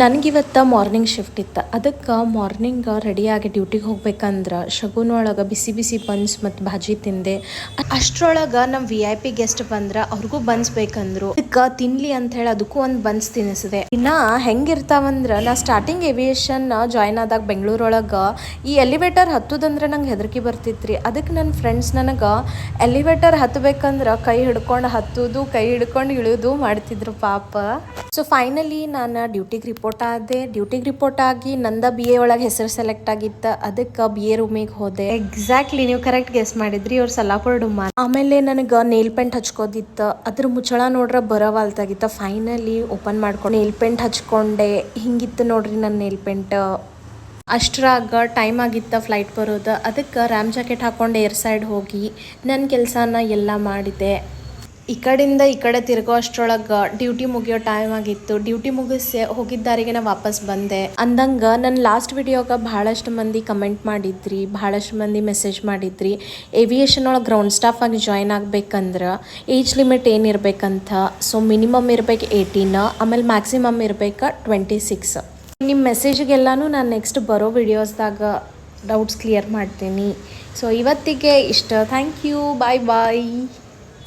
ನನಗಿವತ್ತು morning shift ಇತ್ತು. ಅದಕ್ಕೆ morning ರೆಡಿಯಾಗಿ ಡ್ಯೂಟಿಗೆ ಹೋಗ್ಬೇಕಂದ್ರೆ ಶಗುನೊಳಗೆ ಬಿಸಿ ಬಿಸಿ ಬನ್ಸ್ ಮತ್ತು ಭಾಜಿ ತಿಂದೆ. ಅಷ್ಟರೊಳಗೆ ನಮ್ಮ VIP ಗೆಸ್ಟ್ ಬಂದ್ರೆ ಅವ್ರಿಗೂ ಬನ್ಸ್ ಬೇಕಂದ್ರು. ಅದಕ್ಕೆ ತಿನ್ಲಿ ಅಂತ ಹೇಳಿ ಅದಕ್ಕೂ ಒಂದು ಬನ್ಸ್ ತಿನ್ನಿಸಿದೆ. ಇನ್ನು ಹೆಂಗಿರ್ತಾವಂದ್ರೆ ನಾ ಸ್ಟಾರ್ಟಿಂಗ್ ಏವಿಯೇಷನ್ ಜಾಯ್ನ್ ಆದಾಗ ಬೆಂಗಳೂರೊಳಗೆ ಈ ಎಲಿವೇಟರ್ ಹತ್ತುದಂದ್ರೆ ನಂಗೆ ಹೆದರಿಕೆ ಬರ್ತಿತ್ರಿ. ಅದಕ್ಕೆ ನನ್ನ ಫ್ರೆಂಡ್ಸ್ ನನಗೆ ಎಲಿವೇಟರ್ ಹತ್ತಬೇಕಂದ್ರೆ ಕೈ ಹಿಡ್ಕೊಂಡು ಹತ್ತೋದು, ಕೈ ಹಿಡ್ಕೊಂಡು ಇಳಿಯೋದು ಮಾಡ್ತಿದ್ರು ಪಾಪ. ಸೊ ಫೈನಲಿ ನಾನು ಡ್ಯೂಟಿಗೆ ರಿಪೋರ್ಟ್ ಆಗಿ ನಂದ BA ಒಳಗೆ ಹೆಸರು ಸೆಲೆಕ್ಟ್ ಆಗಿತ್ತು. ಅದಕ್ಕೆ BA ರೂಮಿಗೆ ಹೋದೆ. ಎಕ್ಸಾಕ್ಟ್ಲಿ ನೀವು ಕರೆಕ್ಟ್ ಗೆಸ್ ಮಾಡಿದ್ರಿ, ಅವ್ರು ಸಲಾಪುರ ಡುಮ್ಮ. ಆಮೇಲೆ ನನಗೆ ನೇಲ್ ಪೇಂಟ್ ಹಚ್ಕೋದಿತ್ತು. ಅದ್ರ ಮುಚ್ಚಳ ನೋಡ್ರೆ ಬರೋವಾಲ್ತಾಗಿತ್ತು. ಫೈನಲಿ ಓಪನ್ ಮಾಡ್ಕೊಂಡು ನೇಲ್ ಪೇಂಟ್ ಹಚ್ಕೊಂಡೆ. ಹಿಂಗಿತ್ತು ನೋಡ್ರಿ ನನ್ನ ನೇಲ್ ಪೇಂಟ್. ಅಷ್ಟರಾಗ ಟೈಮ್ ಆಗಿತ್ತು ಫ್ಲೈಟ್ ಬರೋದು. ಅದಕ್ಕೆ ರ್ಯಾಮ್ ಜಾಕೆಟ್ ಹಾಕ್ಕೊಂಡು ಏರ್ ಸೈಡ್ ಹೋಗಿ ನನ್ನ ಕೆಲಸನ ಎಲ್ಲ ಮಾಡಿದೆ. ಈ ಕಡೆಯಿಂದ ಈ ಕಡೆ ತಿರುಗೋ ಅಷ್ಟರೊಳಗೆ ಡ್ಯೂಟಿ ಮುಗಿಯೋ ಟೈಮ್ ಆಗಿತ್ತು. ಡ್ಯೂಟಿ ಮುಗಿಸಿ ಹೋಗಿದ್ದಾರಿಗೆ ನಾ ವಾಪಸ್ ಬಂದೆ. ಅಂದಂಗೆ ನನ್ನ ಲಾಸ್ಟ್ ವಿಡಿಯೋಗೆ ಭಾಳಷ್ಟು ಮಂದಿ ಕಮೆಂಟ್ ಮಾಡಿದ್ರಿ, ಭಾಳಷ್ಟು ಮಂದಿ ಮೆಸೇಜ್ ಮಾಡಿದ್ರಿ ಏವಿಯೇಷನ್ ಒಳಗೆ ಗ್ರೌಂಡ್ ಸ್ಟಾಫ್ ಆಗಿ ಜಾಯ್ನ್ ಆಗ್ಬೇಕಂದ್ರೆ ಏಜ್ ಲಿಮಿಟ್ ಏನಿರ್ಬೇಕಂತ. ಸೊ ಮಿನಿಮಮ್ ಇರ್ಬೇಕು 18, ಆಮೇಲೆ ಮ್ಯಾಕ್ಸಿಮಮ್ ಇರ್ಬೇಕು 26. ನಿಮ್ಮ ಮೆಸೇಜಿಗೆಲ್ಲನೂ ನಾನು ನೆಕ್ಸ್ಟ್ ಬರೋ ವಿಡಿಯೋಸ್ದಾಗ ಡೌಟ್ಸ್ ಕ್ಲಿಯರ್ ಮಾಡ್ತೀನಿ. ಸೊ ಇವತ್ತಿಗೆ ಇಷ್ಟ. Thank you, bye bye.